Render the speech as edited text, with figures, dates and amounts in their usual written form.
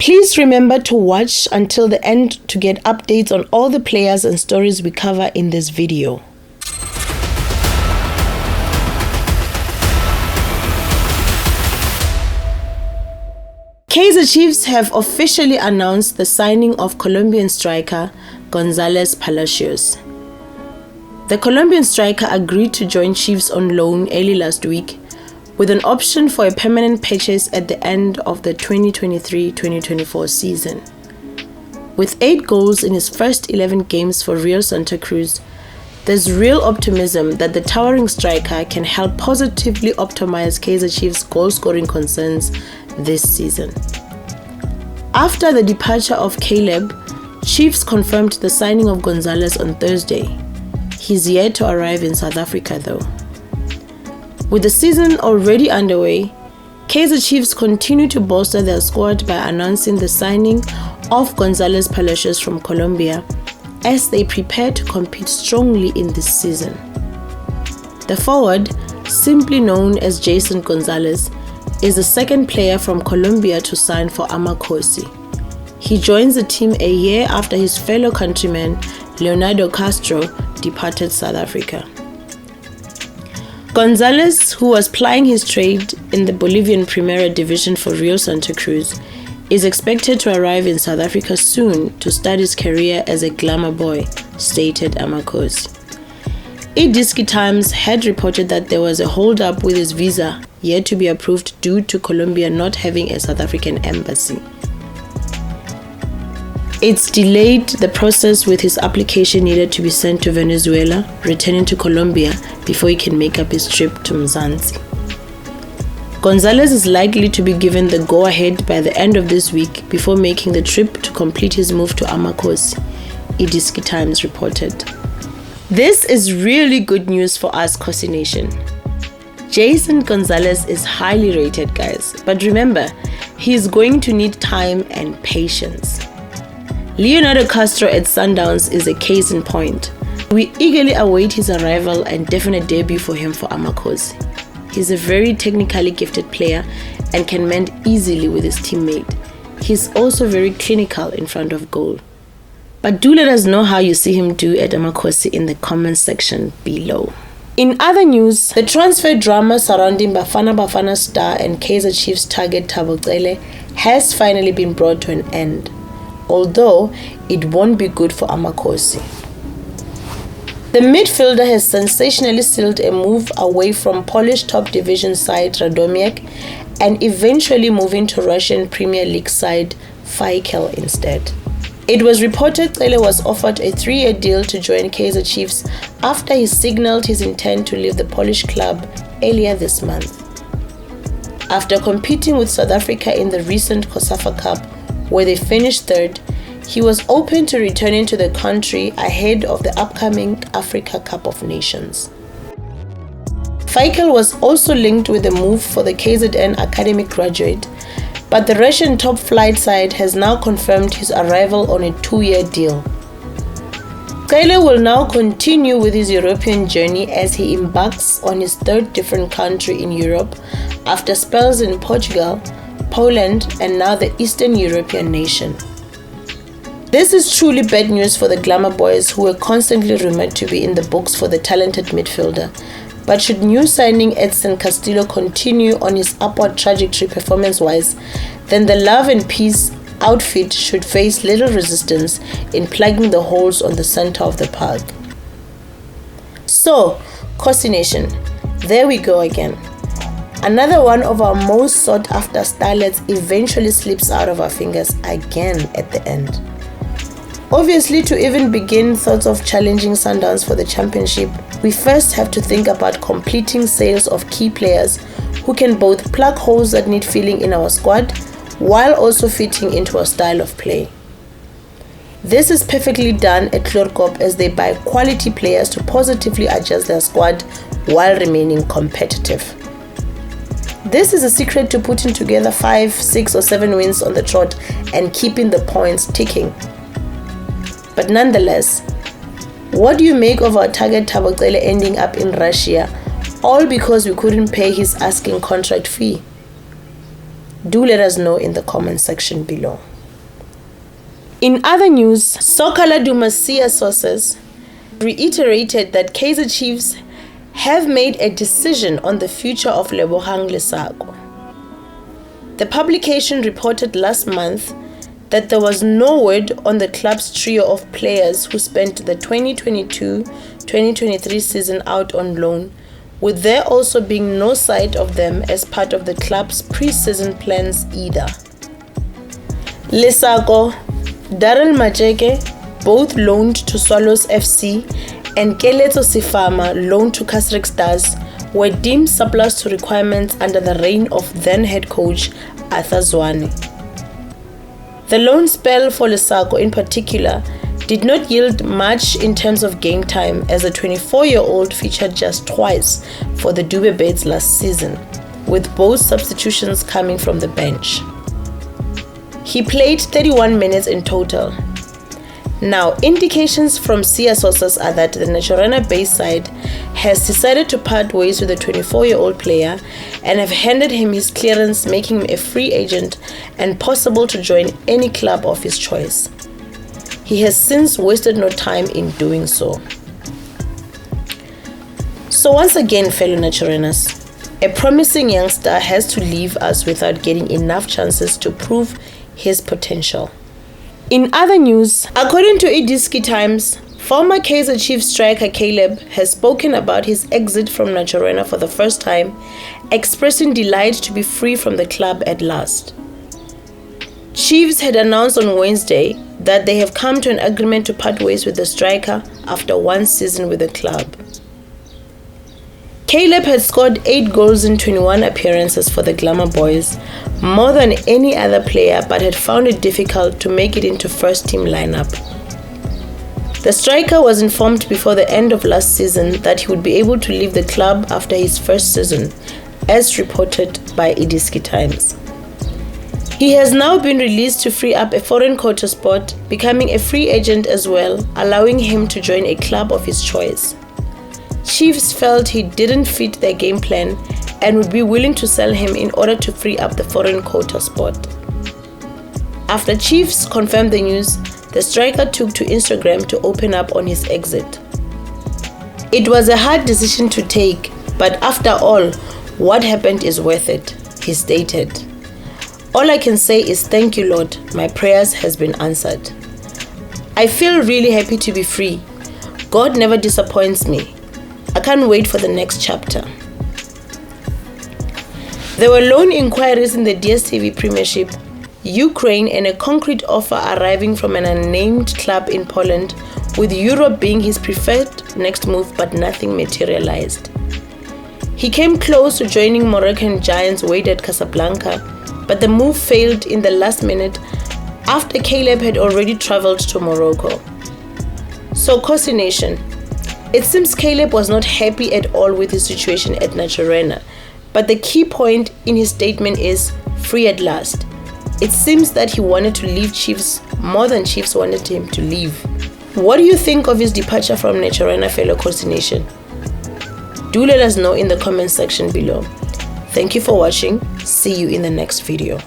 Please remember to watch until the end to get updates on all the players and stories we cover in this video. Kaizer Chiefs have officially announced the signing of Colombian striker Gonzales Palacios. The Colombian striker agreed to join Chiefs on loan early last week, with an option for a permanent purchase at the end of the 2023-2024 season. With 8 goals in his first 11 games for Real Santa Cruz, there's real optimism that the towering striker can help positively optimize Kaizer Chiefs' goal-scoring concerns this season. After the departure of Caleb, Chiefs confirmed the signing of Gonzales on Thursday. He's yet to arrive in South Africa though. With the season already underway, Kaizer Chiefs continue to bolster their squad by announcing the signing of Gonzales Palacios from Colombia as they prepare to compete strongly in this season. The forward, simply known as Jason Gonzales, is the second player from Colombia to sign for Amakosi. He joins the team a year after his fellow countryman Leonardo Castro departed South Africa. Gonzales, who was plying his trade in the Bolivian Primera Division for Rio Santa Cruz, is expected to arrive in South Africa soon to start his career as a glamour boy, stated Amakosi. eDisky Times had reported that there was a hold-up with his visa yet to be approved due to Colombia not having a South African embassy. It's delayed the process, with his application needed to be sent to Venezuela, returning to Colombia before he can make up his trip to Mzansi. Gonzales is likely to be given the go-ahead by the end of this week before making the trip to complete his move to Amakosi, eDisky Times reported. This is really good news for us, Kosi Nation. Jason Gonzales is highly rated, guys, but remember, he is going to need time and patience. Leonardo Castro at Sundowns is a case in point. We eagerly await his arrival and definite debut for him for Amakosi. He's a very technically gifted player and can mend easily with his teammate. He's also very clinical in front of goal. But do let us know how you see him do at Amakosi in the comments section below. In other news, the transfer drama surrounding Bafana star and Kaizer Chiefs target Thabo Cele has finally been brought to an end, although it won't be good for Amakosi. The midfielder has sensationally sealed a move away from Polish top division side Radomiak and eventually moving to Russian Premier League side Faikel instead. It was reported Cele was offered a 3-year deal to join Kaizer Chiefs after he signaled his intent to leave the Polish club earlier this month. After competing with South Africa in the recent COSAFA Cup, where they finished third, he was open to returning to the country ahead of the upcoming Africa Cup of Nations. Faikel was also linked with a move for the KZN academic graduate, but the Russian top flight side has now confirmed his arrival on a 2-year deal. Cele will now continue with his European journey as he embarks on his third different country in Europe after spells in Portugal, Poland, and now the Eastern European nation. This is truly bad news for the glamour boys who were constantly rumored to be in the books for the talented midfielder. But should new signing Edson Castillo continue on his upward trajectory performance-wise, then the Love and Peace outfit should face little resistance in plugging the holes on the center of the park. So, Kosi Nation, there we go again. Another one of our most sought-after starlets eventually slips out of our fingers again at the end. Obviously, to even begin thoughts of challenging Sundowns for the championship, we first have to think about completing sales of key players who can both plug holes that need filling in our squad while also fitting into our style of play. This is perfectly done at Klorkop as they buy quality players to positively adjust their squad while remaining competitive. This is a secret to putting together 5, 6 or 7 wins on the trot and keeping the points ticking. But nonetheless, what do you make of our target Thabo Cele ending up in Russia, all because we couldn't pay his asking contract fee? Do let us know in the comment section below. In other news, Soccer Laduma sources reiterated that Kaizer Chiefs have made a decision on the future of Lebogang Lesako. The publication reported last month that there was no word on the club's trio of players who spent the 2022-2023 season out on loan, with there also being no sight of them as part of the club's pre-season plans either. Lesako, Darryl Majeke, both loaned to Swallows FC, and Keletso Sifama, loaned to Kaizer Stars, were deemed surplus to requirements under the reign of then head coach Arthur Zwane. The loan spell for Lesako in particular did not yield much in terms of game time, as the 24-year-old featured just twice for the Dube Beds last season, with both substitutions coming from the bench. He played 31 minutes in total. Now, indications from SIA sources are that the Naturena-based side has decided to part ways with the 24-year-old player and have handed him his clearance, making him a free agent and possible to join any club of his choice. He has since wasted no time in doing so. So once again, fellow Naturenas, a promising youngster has to leave us without getting enough chances to prove his potential. In other news, according to Idiski Times, former Kaizer Chiefs striker Caleb has spoken about his exit from Naturena for the first time, expressing delight to be free from the club at last. Chiefs had announced on Wednesday that they have come to an agreement to part ways with the striker after one season with the club. Caleb had scored 8 goals in 21 appearances for the Glamour Boys, more than any other player, but had found it difficult to make it into first-team lineup. The striker was informed before the end of last season that he would be able to leave the club after his first season, as reported by Idiski Times. He has now been released to free up a foreign quota spot, becoming a free agent as well, allowing him to join a club of his choice. Chiefs felt he didn't fit their game plan and would be willing to sell him in order to free up the foreign quota spot. After Chiefs confirmed the news, the striker took to Instagram to open up on his exit. It was a hard decision to take, but after all, what happened is worth it, he stated. All I can say is thank you, Lord. My prayers has been answered. I feel really happy to be free. God never disappoints me. I can't wait for the next chapter. There were loan inquiries in the DStv Premiership, Ukraine, and a concrete offer arriving from an unnamed club in Poland, with Europe being his preferred next move, but nothing materialized. He came close to joining Moroccan giants Wydad Casablanca, but the move failed in the last minute after Caleb had already traveled to Morocco. So, Kosi Nation, it seems Caleb was not happy at all with his situation at Naturena, but the key point in his statement is free at last. It seems that he wanted to leave Chiefs more than Chiefs wanted him to leave. What do you think of his departure from Naturena, fellow Kosi Nation? Do let us know in the comment section below. Thank you for watching. See you in the next video.